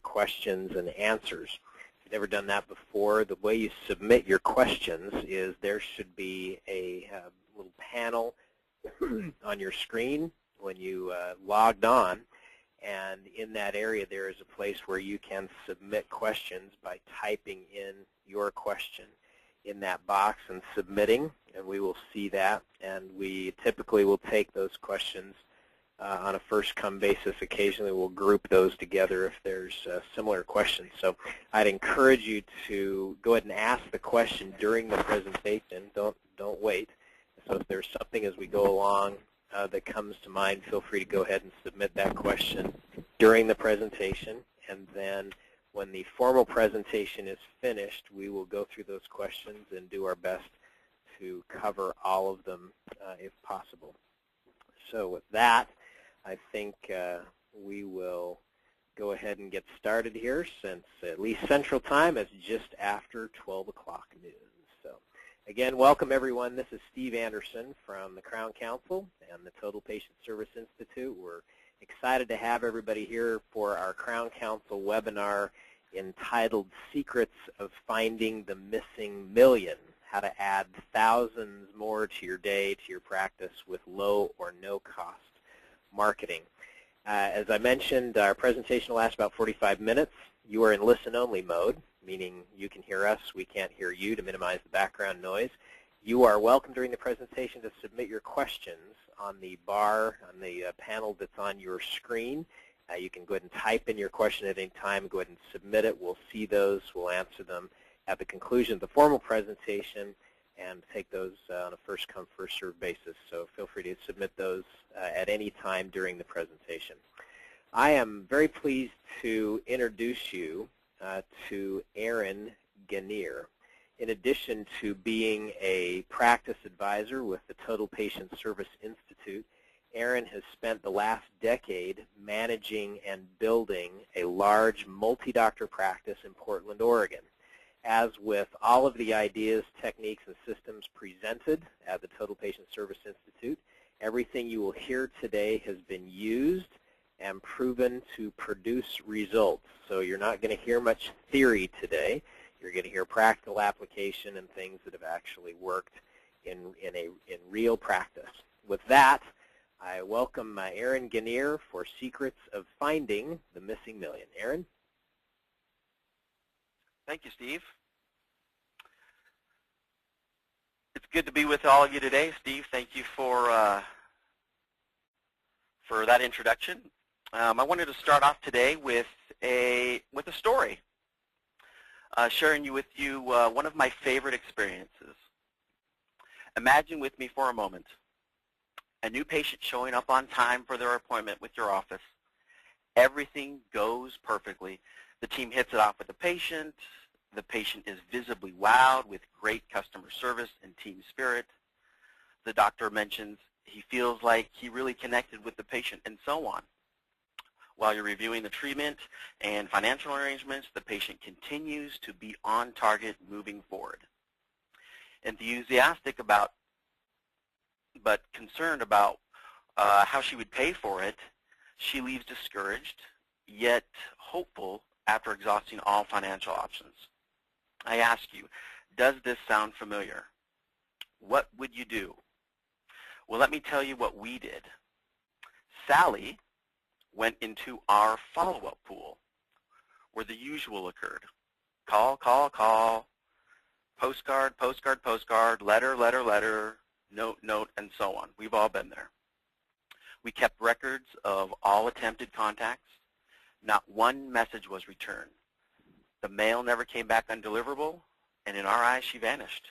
questions and answers. If you've never done that before, the way you submit your questions is there should be a little panel on your screen when you logged on, and in that area there is a place where you can submit questions by typing in your question in that box and submitting, and we will see that, and we typically will take those questions on a first-come basis. Occasionally we'll group those together if there's similar questions. So I'd encourage you to go ahead and ask the question during the presentation. Don't wait. So if there's something as we go along that comes to mind, feel free to go ahead and submit that question during the presentation, and then when the formal presentation is finished, we will go through those questions and do our best to cover all of them if possible. So with that, I think we will go ahead and get started here, since at least Central Time is just after 12 o'clock noon. So again, welcome everyone. This is Steve Anderson from the Crown Council and the Total Patient Service Institute. We're excited to have everybody here for our Crown Council webinar entitled Secrets of Finding the Missing Million, how to add thousands more to your day, to your practice with low or no cost marketing. As I mentioned, our presentation will last about 45 minutes. You are in listen-only mode, meaning you can hear us, we can't hear you, to minimize the background noise. You are welcome during the presentation to submit your questions on the bar, on the panel that's on your screen. You can go ahead and type in your question at any time, go ahead and submit it. We'll see those, we'll answer them at the conclusion of the formal presentation and take those on a first-come, first-served basis. So feel free to submit those at any time during the presentation. I am very pleased to introduce you to Erin Ganir. In addition to being a practice advisor with the Total Patient Service Institute, Erin has spent the last decade managing and building a large multi-doctor practice in Portland, Oregon. As with all of the ideas, techniques, and systems presented at the Total Patient Service Institute, everything you will hear today has been used and proven to produce results. So you're not going to hear much theory today. You're going to hear practical application and things that have actually worked in real practice. With that, I welcome Erin Ganir for Secrets of Finding the Missing Million. Erin? Thank you, Steve. It's good to be with all of you today. Steve, thank you for that introduction. I wanted to start off today with a story, sharing with you one of my favorite experiences. Imagine with me for a moment a new patient showing up on time for their appointment with your office. Everything goes perfectly. The team hits it off with the patient. The patient is visibly wowed with great customer service and team spirit. The doctor mentions he feels like he really connected with the patient, and so on. While you're reviewing the treatment and financial arrangements, the patient continues to be on target moving forward. Enthusiastic about, but concerned about how she would pay for it, she leaves discouraged, yet hopeful after exhausting all financial options. I ask you, does this sound familiar? What would you do? Well, let me tell you what we did. Sally went into our follow-up pool where the usual occurred. Call, call, call, postcard, postcard, postcard, letter, letter, letter, note, note, and so on. We've all been there. We kept records of all attempted contacts. Not one message was returned. The mail never came back undeliverable, and in our eyes, she vanished.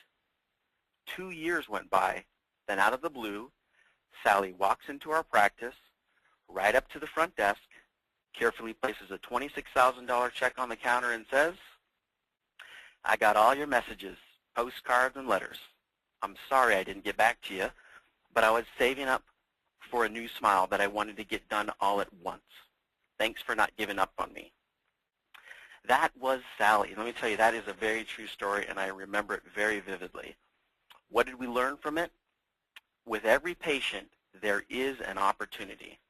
2 years went by. Then out of the blue, Sally walks into our practice, right up to the front desk, carefully places a $26,000 check on the counter and says, "I got all your messages, postcards, and letters. I'm sorry I didn't get back to you, but I was saving up for a new smile that I wanted to get done all at once. Thanks for not giving up on me." That was Sally. Let me tell you, that is a very true story, and I remember it very vividly. What did we learn from it? With every patient, there is an opportunity.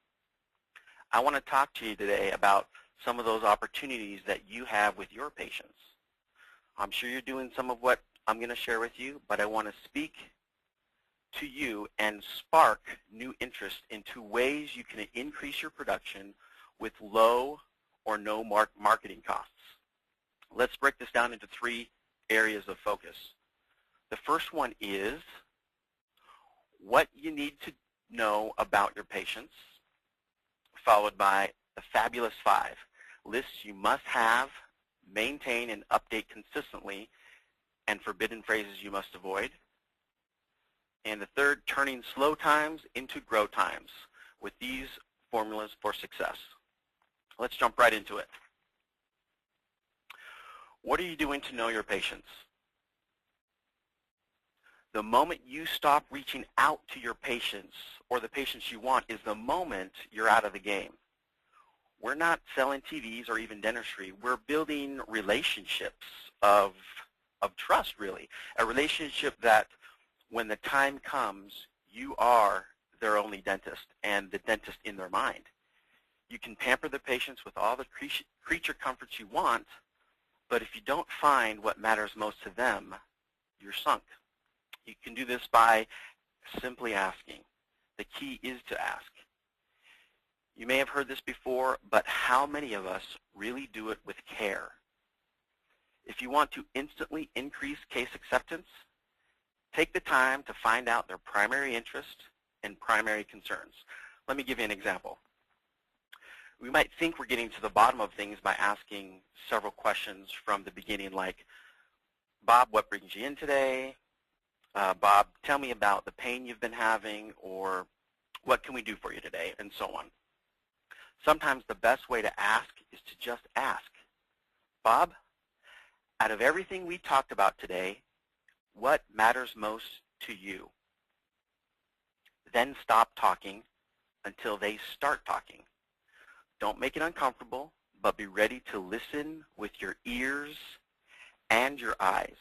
I want to talk to you today about some of those opportunities that you have with your patients. I'm sure you're doing some of what I'm going to share with you, but I want to speak to you and spark new interest into ways you can increase your production with low or no marketing costs. Let's break this down into 3 areas of focus. The first one is what you need to know about your patients, followed by the fabulous 5 lists you must have, maintain, and update consistently, and forbidden phrases you must avoid. And the third, turning slow times into grow times with these formulas for success. Let's jump right into it. What are you doing to know your patients? The moment you stop reaching out to your patients or the patients you want is the moment you're out of the game. We're not selling TVs or even dentistry. We're building relationships of trust, really. A relationship that when the time comes, you are their only dentist and the dentist in their mind. You can pamper the patients with all the creature comforts you want, but if you don't find what matters most to them, you're sunk. You can do this by simply asking. The key is to ask. You may have heard this before, but how many of us really do it with care? If you want to instantly increase case acceptance, take the time to find out their primary interest and primary concerns. Let me give you an example. We might think we're getting to the bottom of things by asking several questions from the beginning, like, Bob, what brings you in today? Bob, tell me about the pain you've been having, or what can we do for you today, and so on. Sometimes the best way to ask is to just ask. Bob, out of everything we talked about today, what matters most to you? Then stop talking until they start talking. Don't make it uncomfortable, but be ready to listen with your ears and your eyes.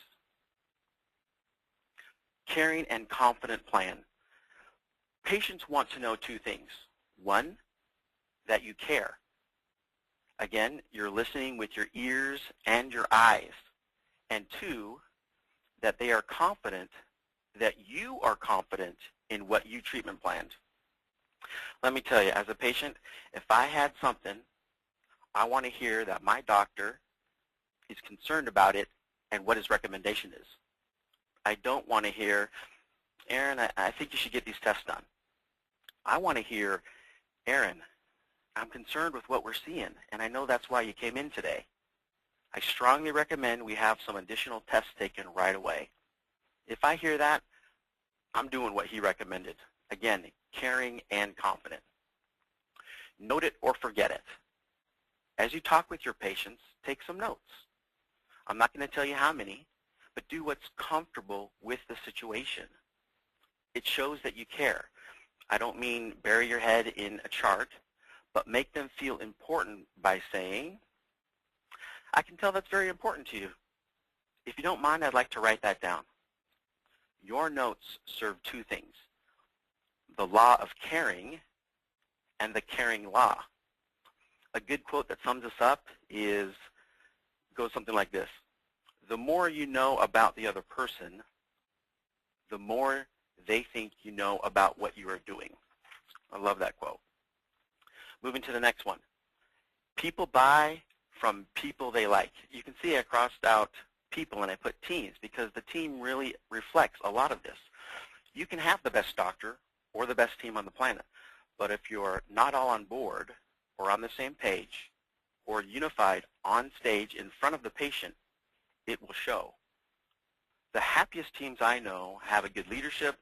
Caring and confident plan. Patients want to know 2 things. 1, that you care. Again, you're listening with your ears and your eyes. And 2, that they are confident, that you are confident in what you treatment planned. Let me tell you, as a patient, if I had something, I want to hear that my doctor is concerned about it and what his recommendation is. I don't want to hear, Aaron, I think you should get these tests done. I want to hear, Aaron, I'm concerned with what we're seeing, and I know that's why you came in today. I strongly recommend we have some additional tests taken right away. If I hear that, I'm doing what he recommended. Again, caring and confident. Note it or forget it. As you talk with your patients, take some notes. I'm not going to tell you how many, but do what's comfortable with the situation. It shows that you care. I don't mean bury your head in a chart, but make them feel important by saying, I can tell that's very important to you. If you don't mind, I'd like to write that down. Your notes serve 2 things, the law of caring and the caring law. A good quote that sums us up goes something like this. The more you know about the other person, the more they think you know about what you are doing. I love that quote. Moving to the next one. People buy from people they like. You can see I crossed out people and I put teams because the team really reflects a lot of this. You can have the best doctor or the best team on the planet, but if you're not all on board or on the same page or unified on stage in front of the patient, it will show. The happiest teams I know have a good leadership,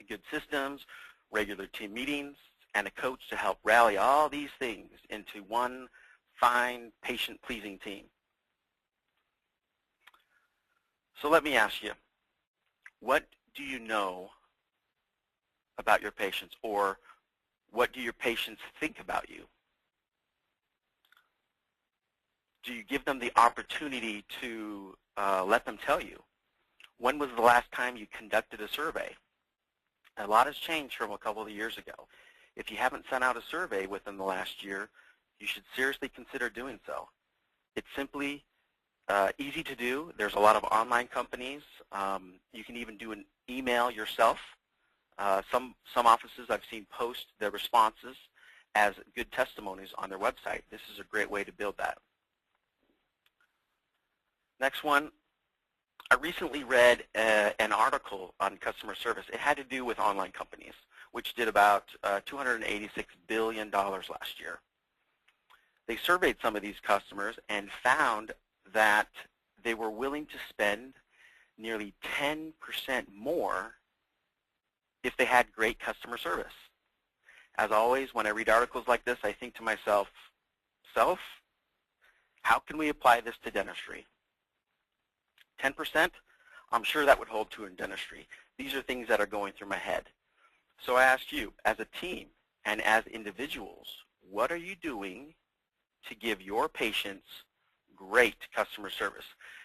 good systems, regular team meetings, and a coach to help rally all these things into one fine, patient-pleasing team. So let me ask you, what do you know about your patients, or what do your patients think about you? Do you give them the opportunity to let them tell you? When was the last time you conducted a survey? A lot has changed from a couple of years ago. If you haven't sent out a survey within the last year, you should seriously consider doing so. It's simply easy to do. There's a lot of online companies. You can even do an email yourself. Some offices I've seen post their responses as good testimonies on their website. This is a great way to build that. Next one, I recently read an article on customer service. It had to do with online companies, which did about $286 billion last year. They surveyed some of these customers and found that they were willing to spend nearly 10% more if they had great customer service. As always, when I read articles like this, I think to myself, how can we apply this to dentistry? 10%? I'm sure that would hold true in dentistry. These are things that are going through my head. So I ask you, as a team and as individuals, what are you doing to give your patients great customer service?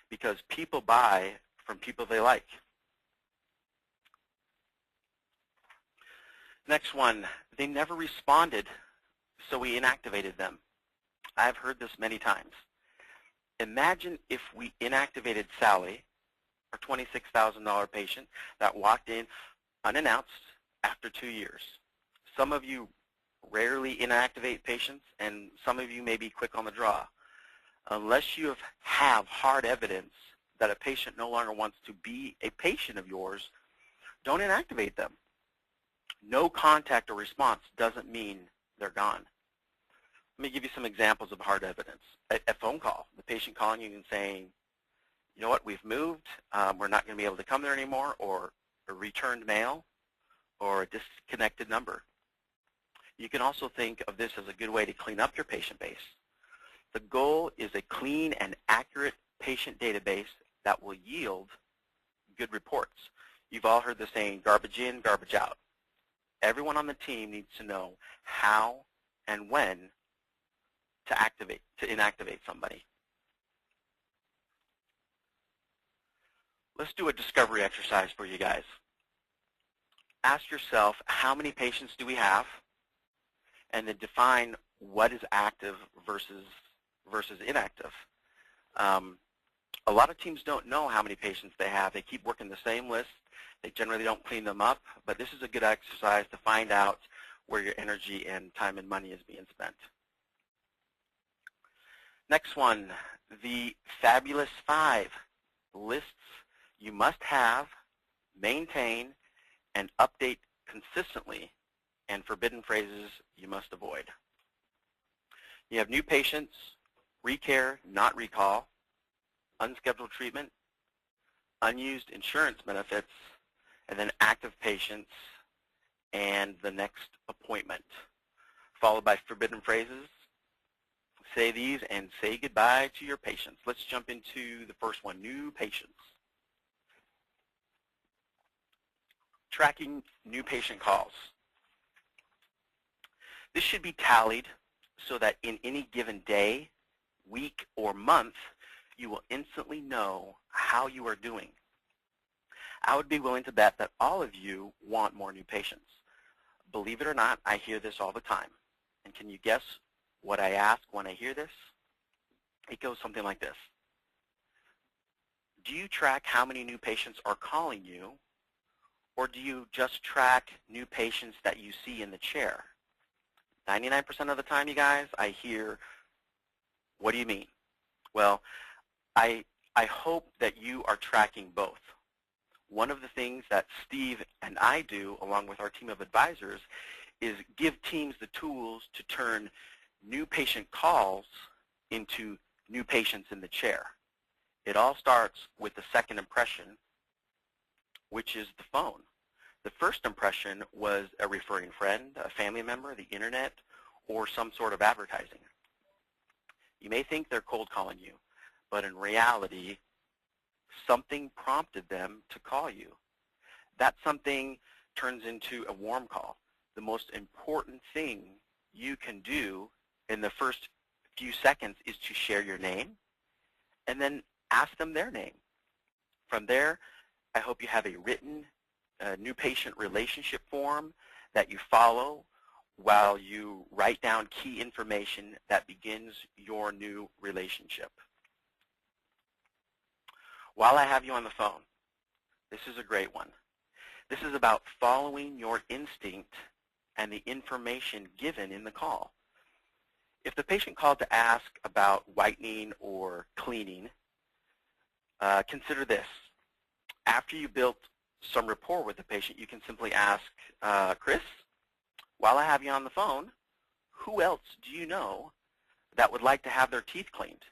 Because people buy from people they like. Next one, they never responded, so we inactivated them. I've heard this many times. Imagine if we inactivated Sally, our $26,000 patient that walked in unannounced after 2 years. Some of you rarely inactivate patients, and some of you may be quick on the draw. Unless you have hard evidence that a patient no longer wants to be a patient of yours, don't inactivate them. No contact or response doesn't mean they're gone. Let me give you some examples of hard evidence. A phone call, the patient calling you and saying, you know what, we've moved, we're not going to be able to come there anymore, or a returned mail, or a disconnected number. You can also think of this as a good way to clean up your patient base. The goal is a clean and accurate patient database that will yield good reports. You've all heard the saying, garbage in, garbage out. Everyone on the team needs to know how and when to inactivate somebody. Let's do a discovery exercise for you guys. Ask yourself, how many patients do we have? And then define what is active versus inactive. A lot of teams don't know how many patients they have. They keep working the same list. They generally don't clean them up, but this is a good exercise to find out where your energy and time and money is being spent. Next one, the Fabulous 5 lists you must have, maintain, and update consistently, and forbidden phrases you must avoid. You have new patients, recare, not recall, unscheduled treatment, unused insurance benefits, and then active patients, and the next appointment, followed by forbidden phrases. Say these and say goodbye to your patients. Let's jump into the first one, new patients. Tracking new patient calls. This should be tallied so that in any given day, week, or month, you will instantly know how you are doing. I would be willing to bet that all of you want more new patients. Believe it or not, I hear this all the time. And can you guess what I ask when I hear this? It goes something like this. Do you track how many new patients are calling you, or do you just track new patients that you see in the chair? 99% of the time, you guys, I hear, what do you mean? Well, I hope that you are tracking both. One of the things that Steve and I do, along with our team of advisors, is give teams the tools to turn new patient calls into new patients in the chair. It all starts with the second impression, which is the phone. The first impression was a referring friend, a family member, the internet, or some sort of advertising. You may think they're cold calling you, but in reality, something prompted them to call you. That something turns into a warm call. The most important thing you can do in the first few seconds is to share your name and then ask them their name. From there, I hope you have a written new patient relationship form that you follow, while you write down key information that begins your new relationship. While I have you on the phone, this is a great one. This is about following your instinct and the information given in the call. If the patient called to ask about whitening or cleaning, consider this. After you built some rapport with the patient, you can simply ask, Chris, while I have you on the phone, who else do you know that would like to have their teeth cleaned?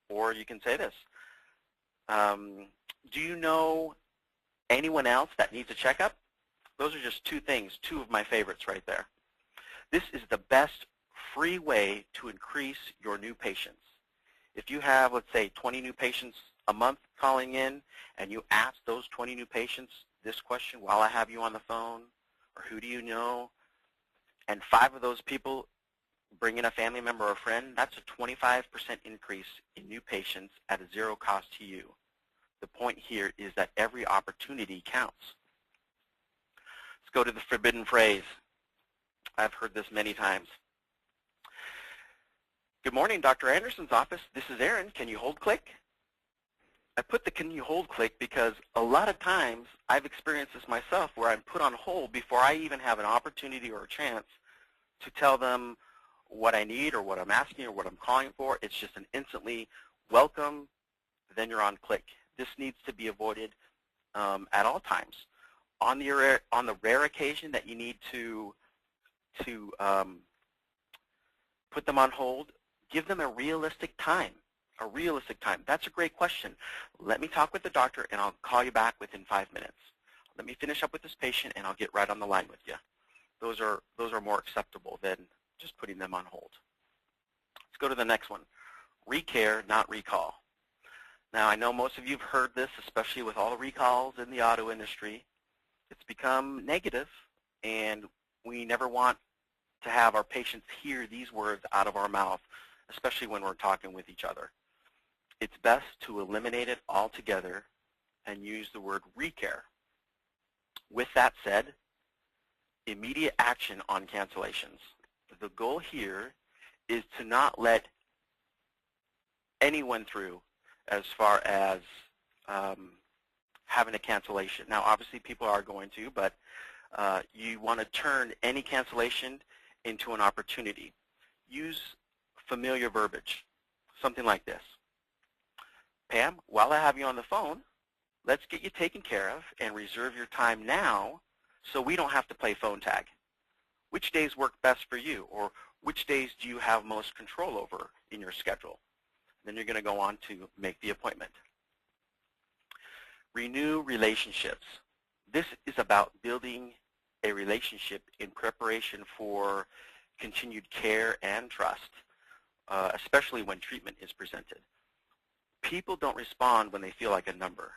Or you can say this, do you know anyone else that needs a checkup? Those are just two things, two of my favorites right there. This is the best free way to increase your new patients. If you have, let's say, 20 new patients a month calling in, and you ask those 20 new patients this question, while I have you on the phone, or who do you know, and 5 of those people bring in a family member or a friend, that's a 25% increase in new patients at a zero cost to you. The point here is that every opportunity counts. Let's go to the forbidden phrase. I've heard this many times. Good morning, Dr. Anderson's office. This is Aaron. Can you hold click? I put the can you hold click because a lot of times I've experienced this myself where I'm put on hold before I even have an opportunity or a chance to tell them what I need or what I'm asking or what I'm calling for. It's just an instantly welcome, then you're on click. This needs to be avoided at all times. On the rare occasion that you need to put them on hold, give them a realistic time. A realistic time. That's a great question. Let me talk with the doctor and I'll call you back within 5 minutes. Let me finish up with this patient and I'll get right on the line with you. Those are more acceptable than just putting them on hold. Let's go to the next one. Recare, not recall. Now I know most of you have heard this, especially with all the recalls in the auto industry. It's become negative and we never want to have our patients hear these words out of our mouth, especially when we're talking with each other. It's best to eliminate it altogether and use the word recare. With that said, immediate action on cancellations. The goal here is to not let anyone through as far as having a cancellation. Now, obviously, people are going to, but you want to turn any cancellation into an opportunity. Use familiar verbiage, something like this. Pam, while I have you on the phone, let's get you taken care of and reserve your time now so we don't have to play phone tag. Which days work best for you, or which days do you have most control over in your schedule? Then you're going to go on to make the appointment. Renew relationships. This is about building a relationship in preparation for continued care and trust, especially when treatment is presented. People don't respond when they feel like a number.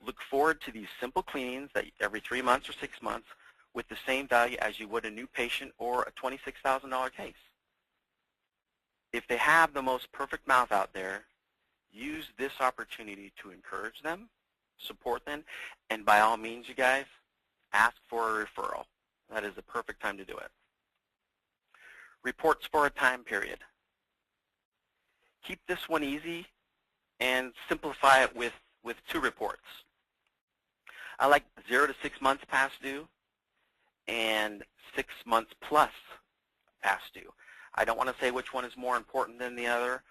Look forward to these simple cleanings that every 3 months or 6 months with the same value as you would a new patient or a $26,000 case. If they have the most perfect mouth out there, use this opportunity to encourage them, support them, and by all means, you guys, ask for a referral. That is the perfect time to do it. Reports for a time period. Keep this one easy and simplify it with 2 reports. I like 0 to 6 months past due and 6 months plus past due. I don't want to say which one is more important than the other,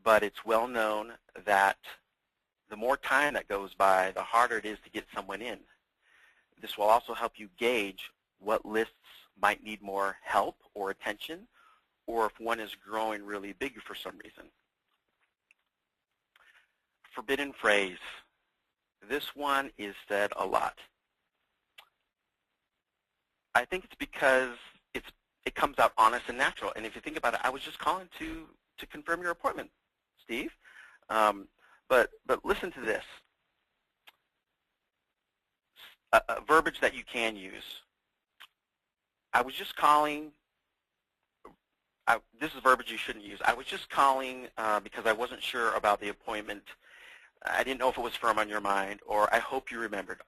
but it's well known that the more time that goes by, the harder it is to get someone in. This will also help you gauge what lists might need more help or attention, or if one is growing really big for some reason. Forbidden phrase. This one is said a lot. I think it's because it comes out honest and natural. And if you think about it, I was just calling to confirm your appointment, Steve. But listen to this. A verbiage that you can use. I was just calling. This is verbiage you shouldn't use. I was just calling because I wasn't sure about the appointment. I didn't know if it was firm on your mind, or I hope you remembered.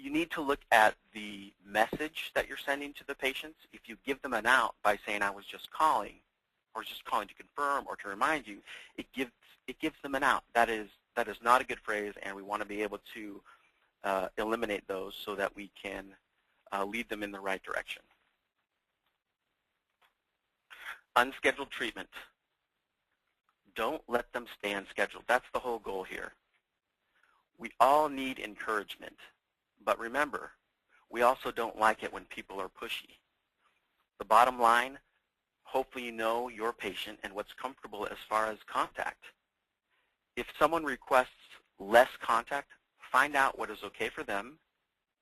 you need to look at the message that you're sending to the patients. If you give them an out by saying, I was just calling, or just calling to confirm or to remind you, it gives them an out. That is not a good phrase, and we want to be able to eliminate those so that we can lead them in the right direction. Unscheduled treatment. Don't let them stay unscheduled. That's the whole goal here. We all need encouragement, but remember, we also don't like it when people are pushy. The bottom line, hopefully you know your patient and what's comfortable as far as contact. If someone requests less contact, find out what is okay for them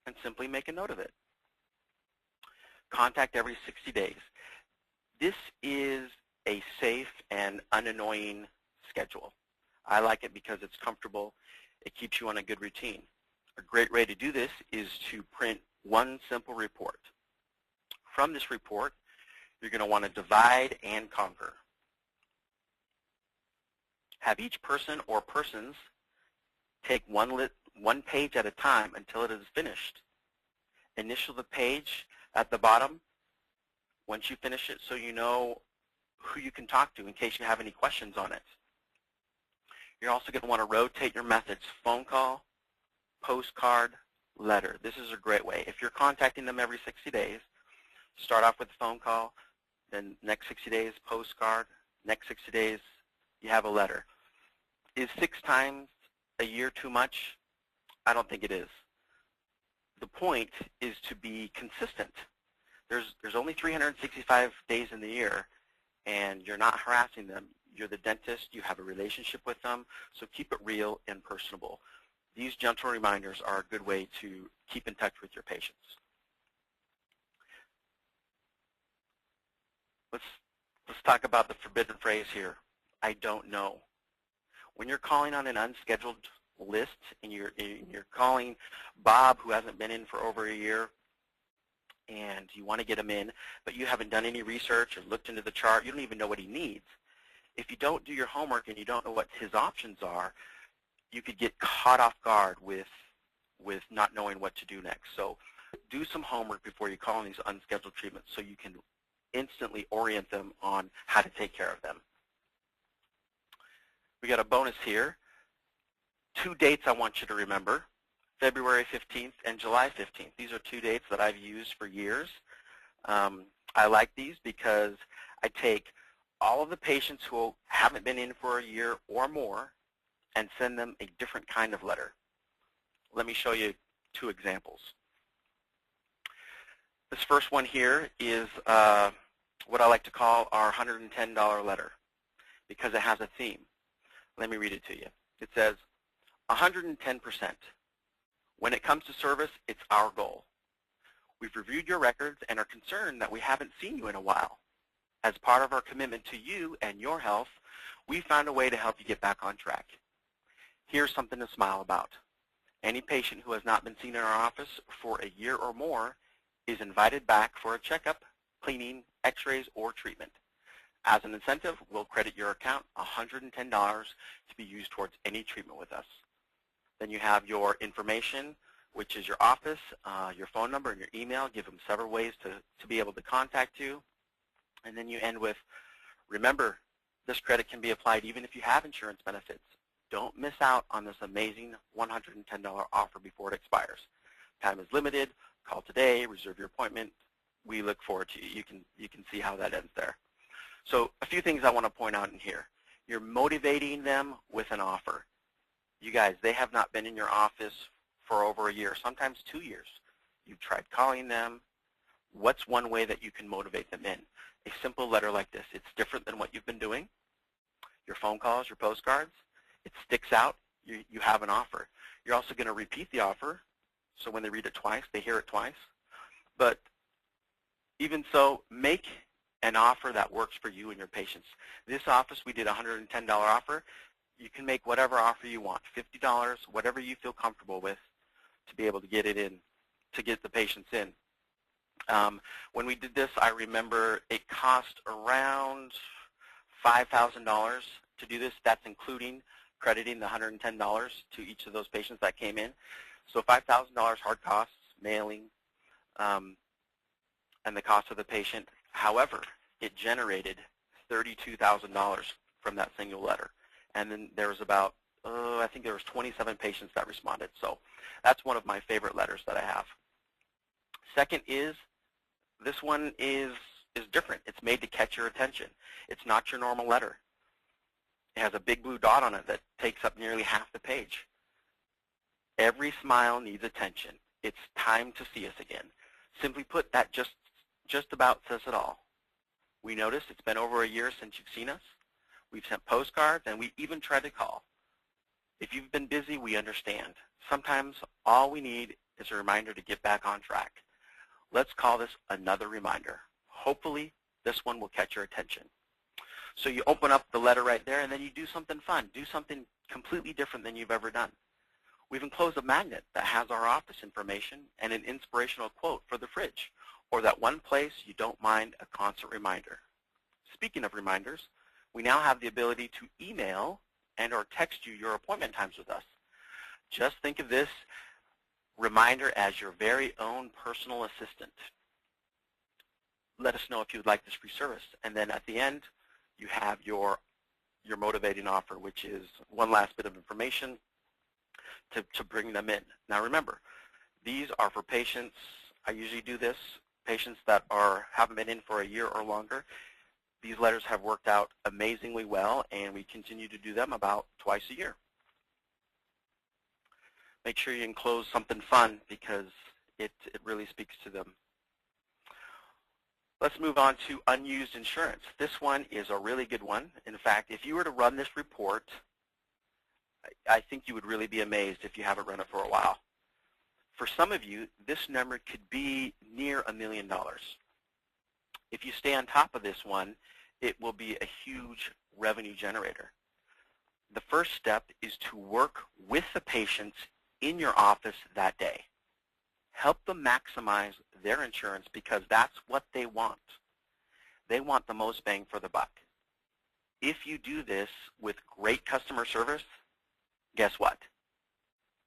and simply make a note of it. Contact every 60 days. This is a safe and unannoying schedule. I like it because it's comfortable. It keeps you on a good routine. A great way to do this is to print one simple report. From this report, you're going to want to divide and conquer. Have each person or persons take one page at a time until it is finished. Initial the page at the bottom once you finish it so you know who you can talk to in case you have any questions on it. You're also going to want to rotate your methods: phone call, postcard, letter. This is a great way. If you're contacting them every 60 days, start off with a phone call, then next 60 days, postcard, next 60 days, you have a letter. Is 6 times a year too much? I don't think it is. The point is to be consistent. There's only 365 days in the year, and you're not harassing them. You're the dentist. You have a relationship with them, so keep it real and personable. These gentle reminders are a good way to keep in touch with your patients. Let's talk about the forbidden phrase here. I don't know. When you're calling on an unscheduled list and you're calling Bob, who hasn't been in for over a year, and you want to get him in, but you haven't done any research or looked into the chart, you don't even know what he needs. If you don't do your homework and you don't know what his options are, you could get caught off guard with not knowing what to do next. So do some homework before you call on these unscheduled treatments so you can instantly orient them on how to take care of them. We got a bonus here. 2 dates I want you to remember: February 15th and July 15th. These are 2 dates that I've used for years. I like these because I take all of the patients who haven't been in for a year or more and send them a different kind of letter. Let me show you 2 examples. This first one here is what I like to call our $110 letter because it has a theme. Let me read it to you. It says, 110%. When it comes to service, it's our goal. We've reviewed your records and are concerned that we haven't seen you in a while. As part of our commitment to you and your health, we found a way to help you get back on track. Here's something to smile about. Any patient who has not been seen in our office for a year or more is invited back for a checkup, cleaning, x-rays, or treatment. As an incentive, we'll credit your account $110 to be used towards any treatment with us. Then you have your information, which is your office, your phone number, and your email. Give them several ways to be able to contact you. And then you end with, remember, this credit can be applied even if you have insurance benefits. Don't miss out on this amazing $110 offer before it expires. Time is limited. Call today. Reserve your appointment. We look forward to you. You can see how that ends there. So a few things I want to point out in here. You're motivating them with an offer. You guys, they have not been in your office for over a year, sometimes 2 years. You've tried calling them. What's one way that you can motivate them in? A simple letter like this. It's different than what you've been doing. Your phone calls, your postcards. It sticks out. You have an offer. You're also going to repeat the offer, so when they read it twice, they hear it twice. But even so, make an offer that works for you and your patients. This office, we did a $110 offer. You can make whatever offer you want, $50, whatever you feel comfortable with, to be able to get it in, to get the patients in. When we did this, I remember it cost around $5,000 to do this. That's including crediting the $110 to each of those patients that came in. So $5,000 hard costs, mailing, and the cost of the patient. However, it generated $32,000 from that single letter. And then there was about, I think there was 27 patients that responded. So that's one of my favorite letters that I have. Second is, this one is different. It's made to catch your attention. It's not your normal letter. It has a big blue dot on it that takes up nearly half the page. Every smile needs attention. It's time to see us again. Simply put, that just about says it all. We noticed it's been over a year since you've seen us. We've sent postcards, and we even tried to call. If you've been busy, we understand. Sometimes all we need is a reminder to get back on track. Let's call this another reminder. Hopefully, this one will catch your attention. So you open up the letter right there, and then you do something fun. Do something completely different than you've ever done. We've enclosed a magnet that has our office information and an inspirational quote for the fridge, or that one place you don't mind a constant reminder. Speaking of reminders, we now have the ability to email and or text you your appointment times with us. Just think of this reminder as your very own personal assistant. Let us know if you would like this free service. And then at the end, you have your motivating offer, which is one last bit of information to bring them in. Now remember, these are for patients, I usually do this, patients that haven't been in for a year or longer. These letters have worked out amazingly well, and we continue to do them about twice a year. Make sure you enclose something fun because it really speaks to them. Let's move on to unused insurance. This one is a really good one. In fact, if you were to run this report, I think you would really be amazed if you haven't run it for a while. For some of you, this number could be near $1 million. If you stay on top of this one, it will be a huge revenue generator. The first step is to work with the patients in your office that day. Help them maximize their insurance because that's what they want. They want the most bang for the buck. If you do this with great customer service, guess what?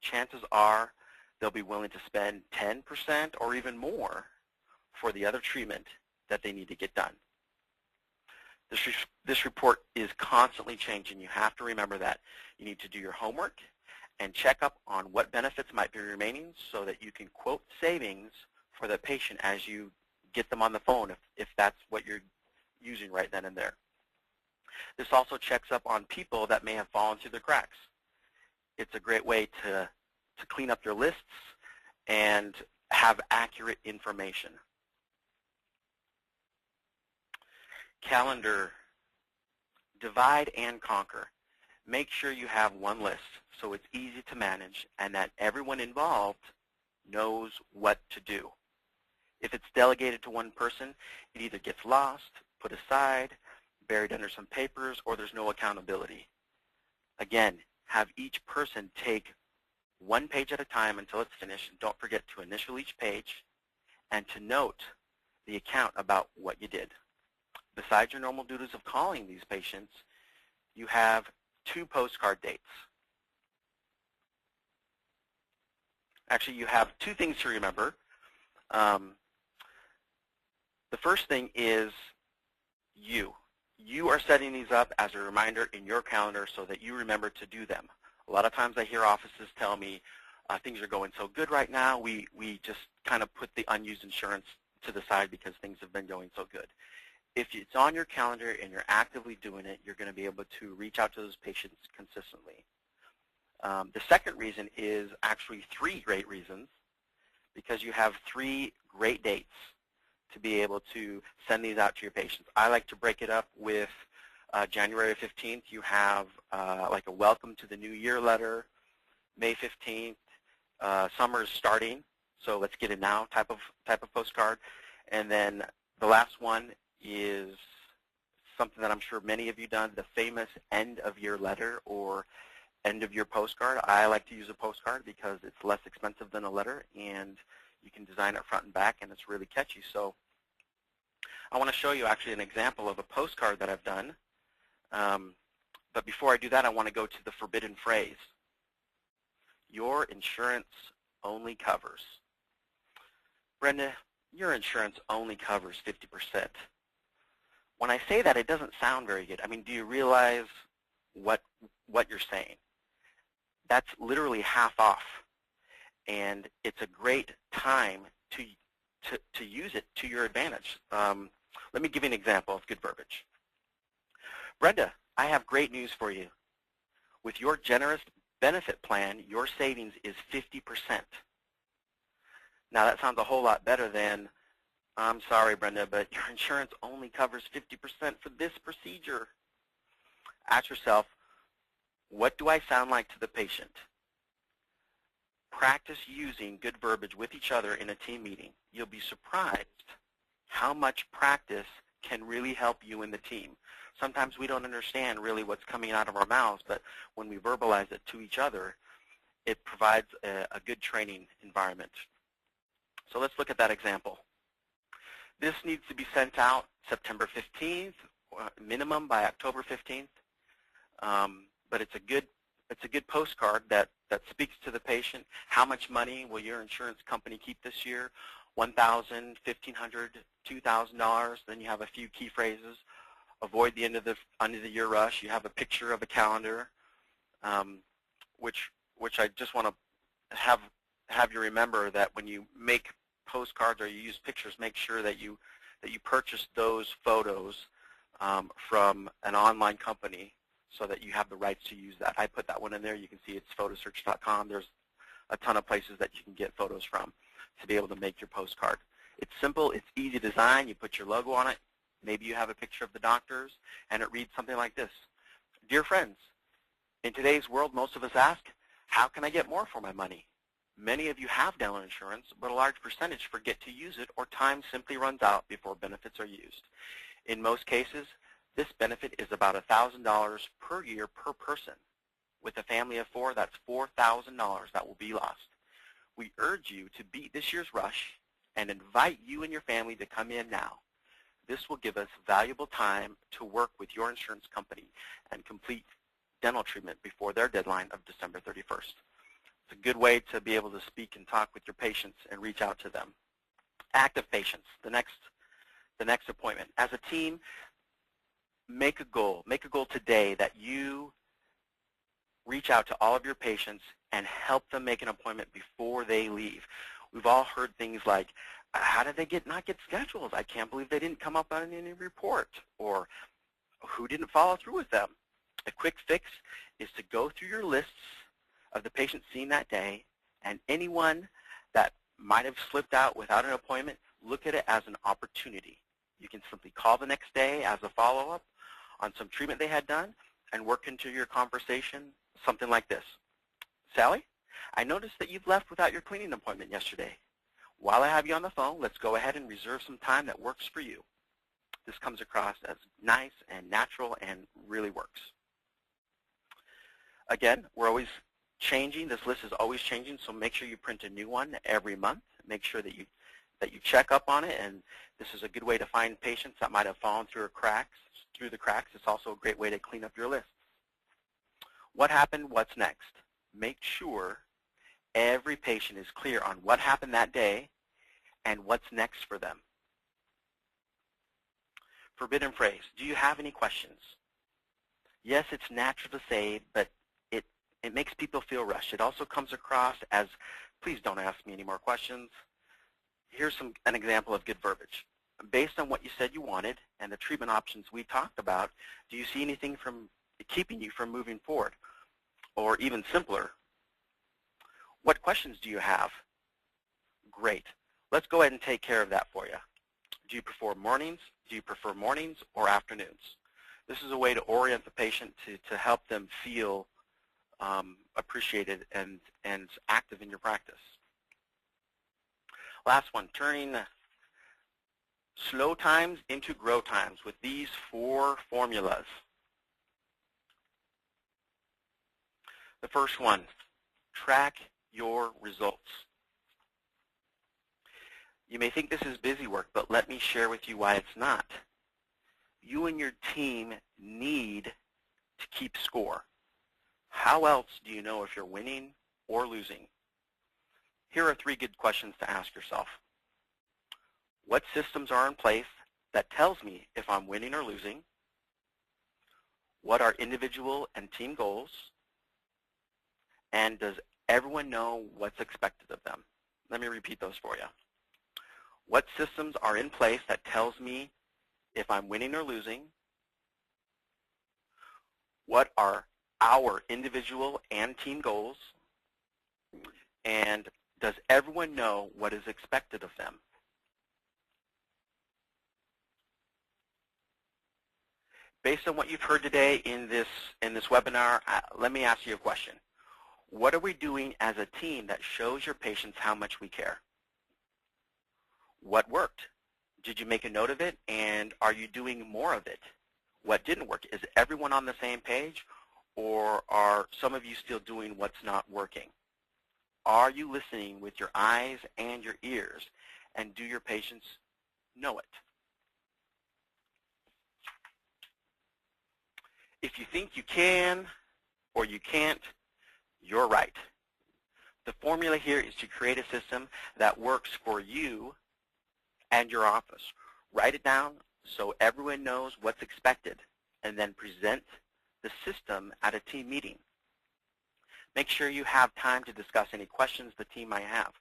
Chances are they'll be willing to spend 10% or even more for the other treatment that they need to get done. This report is constantly changing. You have to remember that. You need to do your homework and check up on what benefits might be remaining so that you can quote savings for the patient as you get them on the phone if that's what you're using right then and there. This also checks up on people that may have fallen through the cracks. It's a great way to clean up your lists and have accurate information. Calendar, divide and conquer. Make sure you have one list so it's easy to manage and that everyone involved knows what to do. If it's delegated to one person, it either gets lost, put aside, buried under some papers, or there's no accountability. Again, have each person take one page at a time until it's finished, and don't forget to initial each page and to note the account about what you did. Besides your normal duties of calling these patients, you have 2 postcard dates. Actually, you have 2 things to remember. The first thing is you. You are setting these up as a reminder in your calendar so that you remember to do them. A lot of times I hear offices tell me things are going so good right now, we just kind of put the unused insurance to the side because things have been going so good. If it's on your calendar and you're actively doing it, you're going to be able to reach out to those patients consistently. The second reason is actually 3 great reasons because you have 3 great dates to be able to send these out to your patients. I like to break it up with January 15th, you have like a welcome to the new year letter. May 15th, summer is starting, so let's get it now type of postcard. And then the last one is something that I'm sure many of you done, the famous end of year letter or end of year postcard. I like to use a postcard because it's less expensive than a letter and you can design it front and back and it's really catchy. So I want to show you actually an example of a postcard that I've done. But before I do that, I want to go to the forbidden phrase. Your insurance only covers. Brenda, your insurance only covers 50%. When I say that, it doesn't sound very good. I mean, do you realize what you're saying? That's literally half off, and it's a great time to use it to your advantage. Let me give you an example of good verbiage. Brenda, I have great news for you. With your generous benefit plan, your savings is 50%. Now that sounds a whole lot better than, I'm sorry, Brenda, but your insurance only covers 50% for this procedure. Ask yourself, what do I sound like to the patient? Practice using good verbiage with each other in a team meeting. You'll be surprised how much practice can really help you in the team. Sometimes we don't understand really what's coming out of our mouths, but when we verbalize it to each other, it provides a good training environment. So let's look at that example. This needs to be sent out September 15th, minimum by October 15th. But it's a good postcard that speaks to the patient. How much money will your insurance company keep this year? $1,000, $1,500, $2,000. Then you have a few key phrases. Avoid the end of the year rush. You have a picture of a calendar, which I just want to have you remember that when you make postcards or you use pictures, make sure that you purchase those photos from an online company so that you have the rights to use that. I put that one in there. You can see it's photosearch.com. There's a ton of places that you can get photos from to be able to make your postcard. It's simple. It's easy design. You put your logo on it. Maybe you have a picture of the doctors, and it reads something like this. Dear friends, in today's world, most of us ask, how can I get more for my money? Many of you have dental insurance, but a large percentage forget to use it or time simply runs out before benefits are used. In most cases, this benefit is about $1,000 per year per person. With a family of 4, that's $4,000 that will be lost. We urge you to beat this year's rush and invite you and your family to come in now. This will give us valuable time to work with your insurance company and complete dental treatment before their deadline of December 31st. It's a good way to be able to speak and talk with your patients and reach out to them. Active patients, the next appointment. As a team, make a goal today that you reach out to all of your patients and help them make an appointment before they leave. We've all heard things like, how did they not get scheduled? I can't believe they didn't come up on any report, or who didn't follow through with them? A quick fix is to go through your lists of the patients seen that day, and anyone that might have slipped out without an appointment, look at it as an opportunity. You can simply call the next day as a follow-up on some treatment they had done and work into your conversation something like this. Sally, I noticed that you've left without your cleaning appointment yesterday. While I have you on the phone, let's go ahead and reserve some time that works for you. This comes across as nice and natural and really works. Again, we're always changing. This list is always changing, so make sure you print a new one every month. Make sure that you check up on it, and this is a good way to find patients that might have fallen through the cracks. It's also a great way to clean up your list. What happened? What's next? Make sure every patient is clear on what happened that day and what's next for them. Forbidden phrase. Do you have any questions? Yes, it's natural to say, but it makes people feel rushed. It also comes across as, please don't ask me any more questions. Here's an example of good verbiage. Based on what you said you wanted and the treatment options we talked about, do you see anything from keeping you from moving forward? Or even simpler, what questions do you have? Great. Let's go ahead and take care of that for you. Do you prefer mornings? Do you prefer mornings or afternoons? This is a way to orient the patient to help them feel appreciated and active in your practice. Last one, turning slow times into grow times with these 4 formulas. The first one, track your results. You may think this is busy work, but let me share with you why it's not. You and your team need to keep score. How else do you know if you're winning or losing? Here are 3 good questions to ask yourself. What systems are in place that tells me if I'm winning or losing? What are individual and team goals? And does everyone know what's expected of them? Let me repeat those for you. What systems are in place that tells me if I'm winning or losing? What are our individual and team goals? And does everyone know what is expected of them? Based on what you've heard today in this webinar, let me ask you a question. What are we doing as a team that shows your patients how much we care? What worked? Did you make a note of it, and are you doing more of it? What didn't work? Is everyone on the same page, or are some of you still doing what's not working? Are you listening with your eyes and your ears, and do your patients know it? If you think you can or you can't, you're right. The formula here is to create a system that works for you and your office. Write it down so everyone knows what's expected, and then present the system at a team meeting. Make sure you have time to discuss any questions the team might have.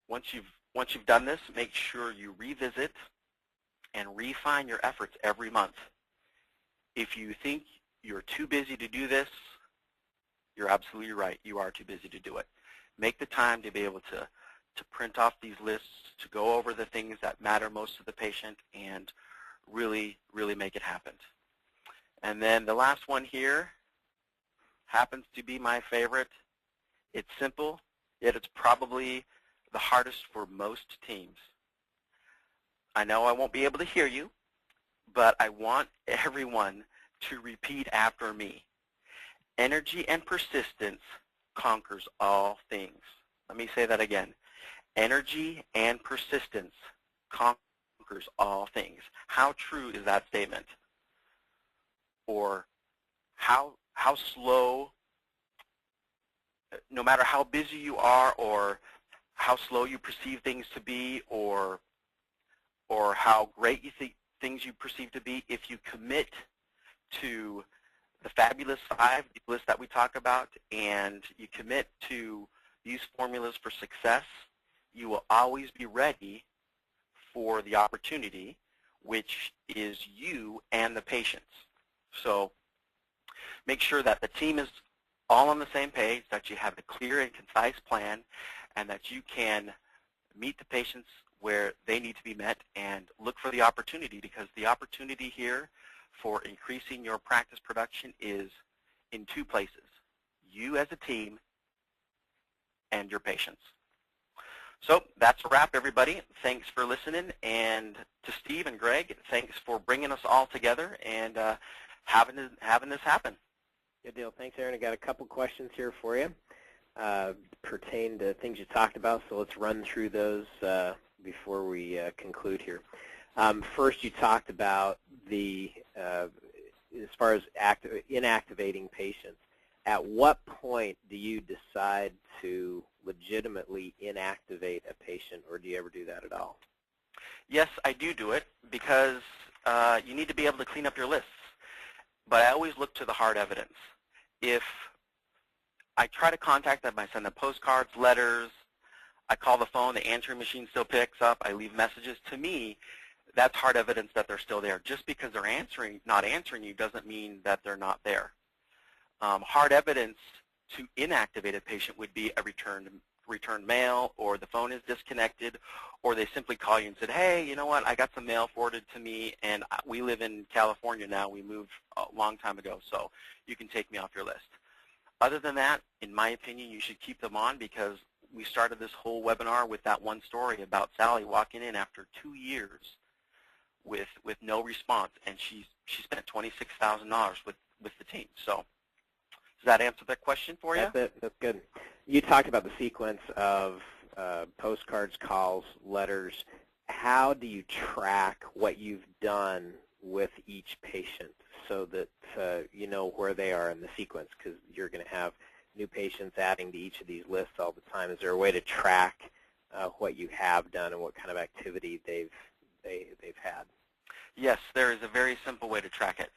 Once you've done this, make sure you revisit and refine your efforts every month. If you think you're too busy to do this, you're absolutely right. You are too busy to do it. Make the time to be able to print off these lists, to go over the things that matter most to the patient, and really, really make it happen. And then the last one here happens to be my favorite. It's simple, yet it's probably the hardest for most teams. I know I won't be able to hear you, but I want everyone to repeat after me. Energy and persistence conquers all things. Let me say that again. Energy and persistence conquers all things. How true is that statement? Or how slow, no matter how busy you are or how slow you perceive things to be, or how great you think things you perceive to be, if you commit to the fabulous 5 list that we talk about, and you commit to these formulas for success, you will always be ready for the opportunity, which is you and the patients. So make sure that the team is all on the same page, that you have a clear and concise plan, and that you can meet the patients where they need to be met, and look for the opportunity, because the opportunity here for increasing your practice production is in 2 places: you as a team and your patients. So that's a wrap, everybody. Thanks for listening, and to Steve and Greg, thanks for bringing us all together and having this happen. Good deal. Thanks, Aaron. I got a couple questions here for you. Pertain to things you talked about, so let's run through those before we conclude here. First, you talked about the as far as inactivating patients. At what point do you decide to legitimately inactivate a patient, or do you ever do that at all? Yes, I do it, because you need to be able to clean up your lists. But I always look to the hard evidence. If I try to contact them, I send them postcards, letters, I call the phone, the answering machine still picks up, I leave messages. To me, that's hard evidence that they're still there. Just because they're not answering you doesn't mean that they're not there. Hard evidence to inactivate a patient would be a returned mail, or the phone is disconnected, or they simply call you and said, hey, you know what, I got some mail forwarded to me, and we live in California now. We moved a long time ago, so you can take me off your list. Other than that, in my opinion, you should keep them on, because we started this whole webinar with that one story about Sally walking in after 2 years with no response, and she spent $26,000 with the team. So does that answer that question for you? That's it. That's good. You talked about the sequence of postcards, calls, letters. How do you track what you've done with each patient so that you know where they are in the sequence? Because you're going to have new patients adding to each of these lists all the time. Is there a way to track what you have done and what kind of activity they've had? Yes, there is a very simple way to track it.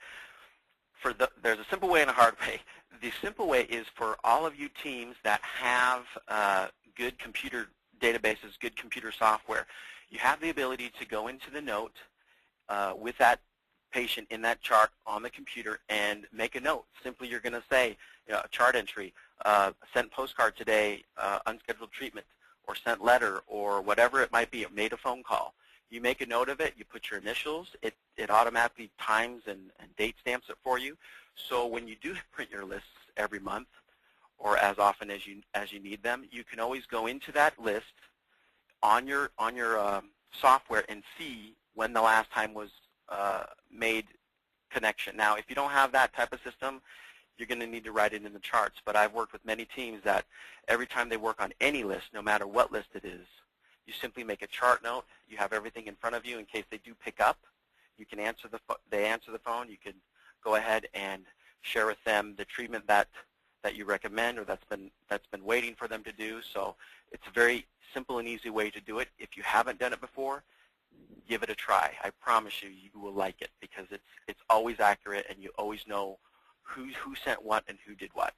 There's a simple way and a hard way. The simple way is for all of you teams that have good computer databases, good computer software. You have the ability to go into the note with that patient in that chart on the computer and make a note. Simply, you're going to say, a chart entry, sent postcard today, unscheduled treatment, or sent letter, or whatever it might be, made a phone call. You make a note of it, you put your initials, it automatically times and date stamps it for you. So when you do print your lists every month, or as often as you need them, you can always go into that list on your software and see when the last time was made connection. Now, if you don't have that type of system, you're going to need to write it in the charts. But I've worked with many teams that every time they work on any list, no matter what list it is, you simply make a chart note. You have everything in front of you in case they do pick up. You can answer they answer the phone. You can go ahead and share with them the treatment that you recommend or that's been waiting for them to do. So it's a very simple and easy way to do it. If you haven't done it before, give it a try. I promise you, you will like it because it's always accurate and you always know who sent what and who did what.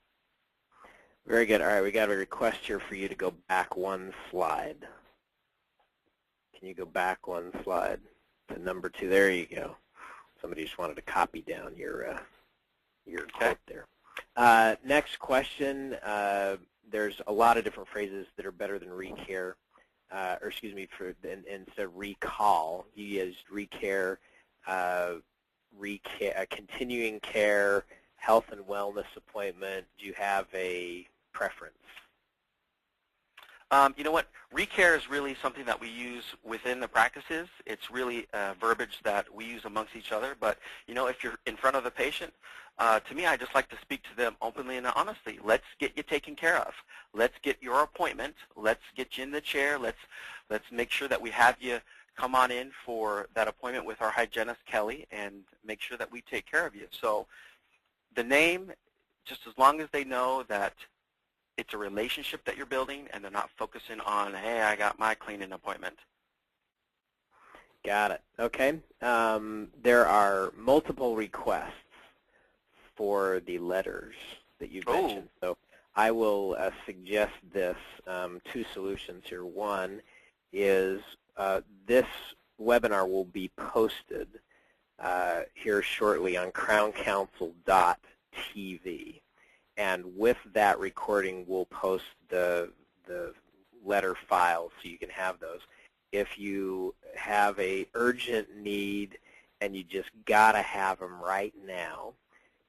Very good. All right, we got a request here for you to go back one slide. Can you go back one slide to number 2? There you go. Somebody just wanted to copy down your quote there. Next question. There's a lot of different phrases that are better than recare, or excuse me, instead of recall. You used recare, continuing care, health and wellness appointment. Do you have a preference? You know what? Recare is really something that we use within the practices. It's really verbiage that we use amongst each other. But, if you're in front of the patient, to me, I just like to speak to them openly and honestly. Let's get you taken care of. Let's get your appointment. Let's get you in the chair. Let's make sure that we have you come on in for that appointment with our hygienist, Kelly, and make sure that we take care of you. So the name, just as long as they know that it's a relationship that you're building and they're not focusing on, hey, I got my cleaning appointment. Got it. Okay. There are multiple requests for the letters that you've mentioned. So I will suggest this, 2 solutions here. One is this webinar will be posted here shortly on crowncouncil.tv. And with that recording, we'll post the letter files so you can have those. If you have a urgent need and you just got to have them right now,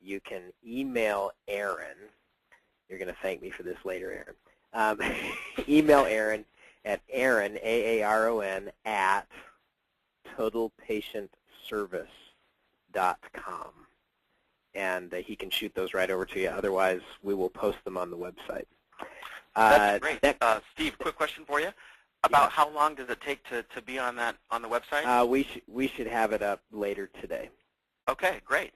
you can email Aaron. You're going to thank me for this later, Aaron. Email Aaron at Aaron, A-A-R-O-N, at totalpatientservice.com. And he can shoot those right over to you. Otherwise, we will post them on the website. That's great. Steve, quick question for you. About how long does it take to be on the website? We should have it up later today. Okay, great.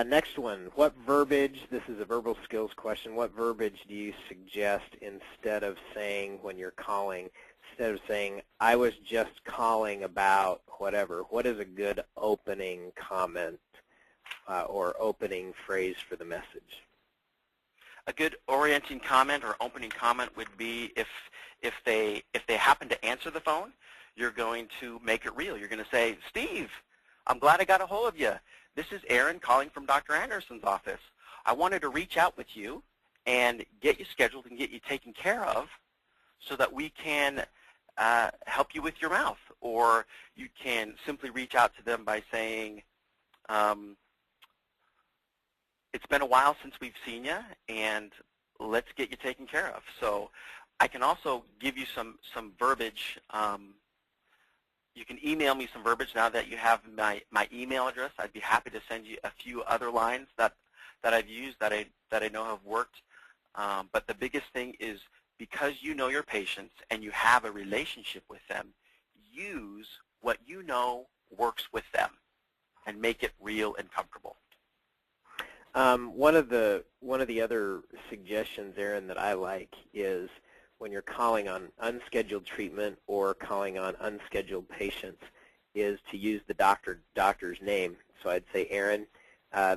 Next one. What verbiage, this is a verbal skills question, what verbiage do you suggest instead of saying when you're calling, instead of saying, I was just calling about whatever, what is a good opening comment or opening phrase for the message? A good orienting comment or opening comment would be if they happen to answer the phone, you're going to make it real. You're going to say, Steve, I'm glad I got a hold of you. This is Aaron calling from Dr. Anderson's office. I wanted to reach out with you and get you scheduled and get you taken care of so that we can help you with your mouth. Or you can simply reach out to them by saying, it's been a while since we've seen you, and let's get you taken care of. So I can also give you some verbiage. You can email me some verbiage now that you have my email address. I'd be happy to send you a few other lines that I've used that I know have worked. But the biggest thing is because you know your patients and you have a relationship with them, use what you know works with them and make it real and comfortable. One of the other suggestions, Aaron, that I like is when you're calling on unscheduled treatment or calling on unscheduled patients is to use the doctor's name. So I'd say, Aaron,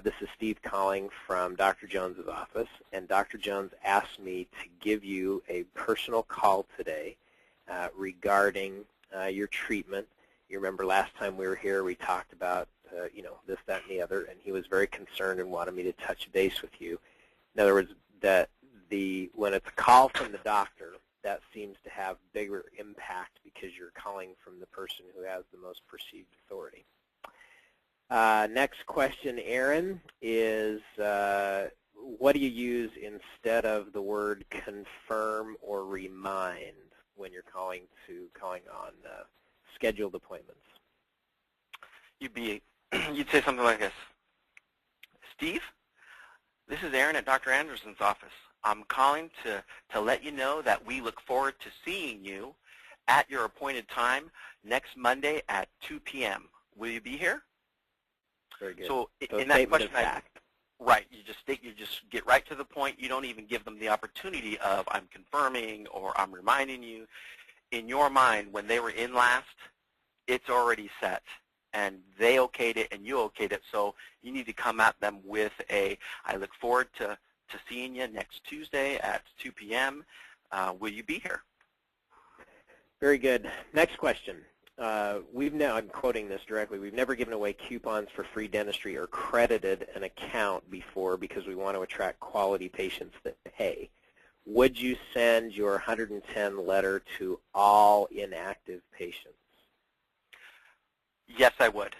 this is Steve calling from Dr. Jones's office, and Dr. Jones asked me to give you a personal call today regarding your treatment. You remember last time we were here, we talked about this, that, and the other, and he was very concerned and wanted me to touch base with you. In other words, that when it's a call from the doctor, that seems to have bigger impact because you're calling from the person who has the most perceived authority. Next question, Aaron, is what do you use instead of the word confirm or remind when you're calling on scheduled appointments? You'd say something like this. Steve, this is Aaron at Dr. Anderson's office. I'm calling to let you know that we look forward to seeing you at your appointed time next Monday at 2 p.m. Will you be here? Very good. So in that question, right, you just get right to the point. You don't even give them the opportunity of I'm confirming or I'm reminding you. In your mind, when they were in last, it's already set. And they okayed it and you okayed it, so you need to come at them with I look forward to seeing you next Tuesday at 2 p.m. Will you be here? Very good. Next question. I'm quoting this directly, we've never given away coupons for free dentistry or credited an account before because we want to attract quality patients that pay. Would you send your 110 letter to all inactive patients? Yes, I would.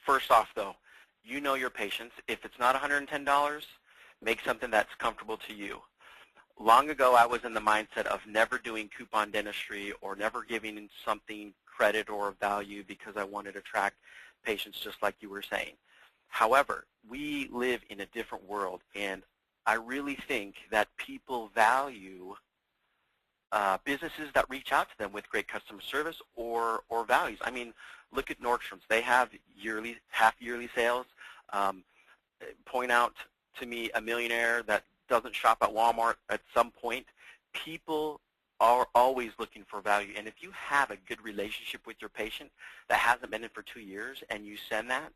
First off, though, you know your patients. If it's not $110, make something that's comfortable to you. Long ago, I was in the mindset of never doing coupon dentistry or never giving something credit or value because I wanted to attract patients just like you were saying. However, we live in a different world, and I really think that people value businesses that reach out to them with great customer service or values. I mean, look at Nordstrom's. They have half-yearly sales. Point out to me a millionaire that doesn't shop at Walmart at some point. People are always looking for value. And if you have a good relationship with your patient that hasn't been in for 2 years and you send that,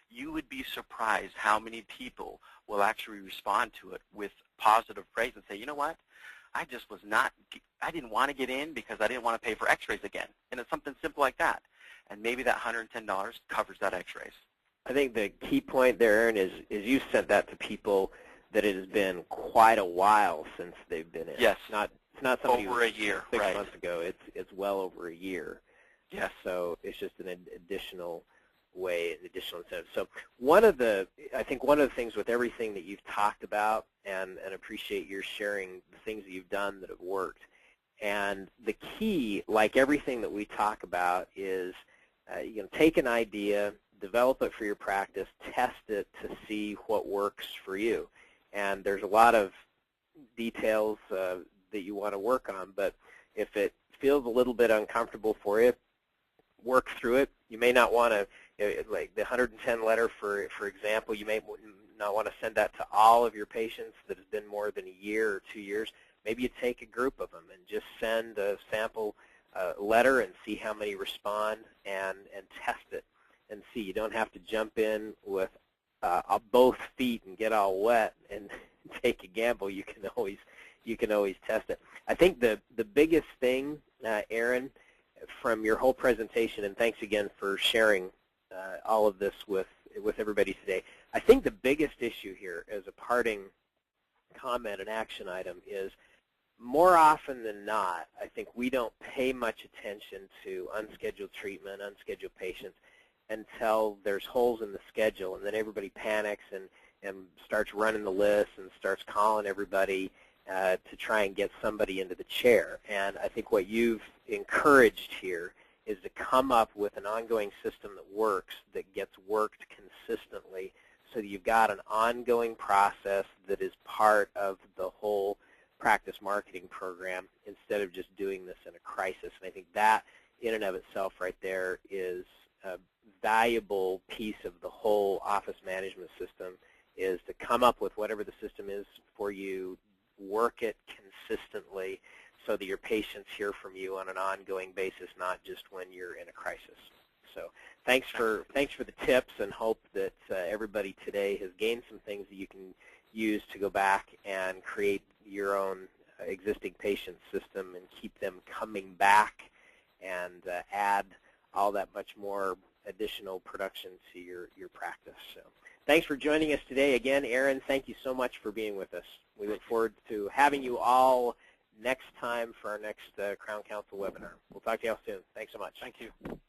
you would be surprised how many people will actually respond to it with positive praise and say, you know what? I didn't want to get in because I didn't want to pay for x-rays again. And it's something simple like that. And maybe that $110 covers that x-rays. I think the key point there, Aaron, is you sent that to people that it has been quite a while since they've been in. Yes. It's not somebody over a year, 6 right. months ago. It's well over a year. Yes. So it's just an additional way, an additional incentive. So I think one of the things with everything that you've talked about, and appreciate your sharing the things that you've done that have worked. And the key, like everything that we talk about, is take an idea, develop it for your practice, test it to see what works for you. And there's a lot of details that you want to work on, but if it feels a little bit uncomfortable for you, work through it. You may not want to, like the 110 letter, for example, you may not want to send that to all of your patients that has been more than a year or 2 years. Maybe you take a group of them and just send a sample letter and see how many respond and test it and see. You don't have to jump in with both feet and get all wet and take a gamble. You can always test it. I think the biggest thing, Aaron, from your whole presentation, and thanks again for sharing all of this with everybody today. I think the biggest issue here as a parting comment and action item is more often than not, I think we don't pay much attention to unscheduled treatment, unscheduled patients until there's holes in the schedule, and then everybody panics and starts running the list and starts calling everybody to try and get somebody into the chair. And I think what you've encouraged here is to come up with an ongoing system that works, that gets worked consistently, so that you've got an ongoing process that is part of the whole practice marketing program instead of just doing this in a crisis. And I think that in and of itself right there is a valuable piece of the whole office management system is to come up with whatever the system is for you, work it consistently so that your patients hear from you on an ongoing basis, not just when you're in a crisis. So thanks for the tips, and hope that everybody today has gained some things that you can use to go back and create your own existing patient system and keep them coming back and add all that much more additional production to your practice. So thanks for joining us today. Again, Aaron, thank you so much for being with us. We look forward to having you all next time for our next Crown Council webinar. We'll talk to you all soon. Thanks so much. Thank you.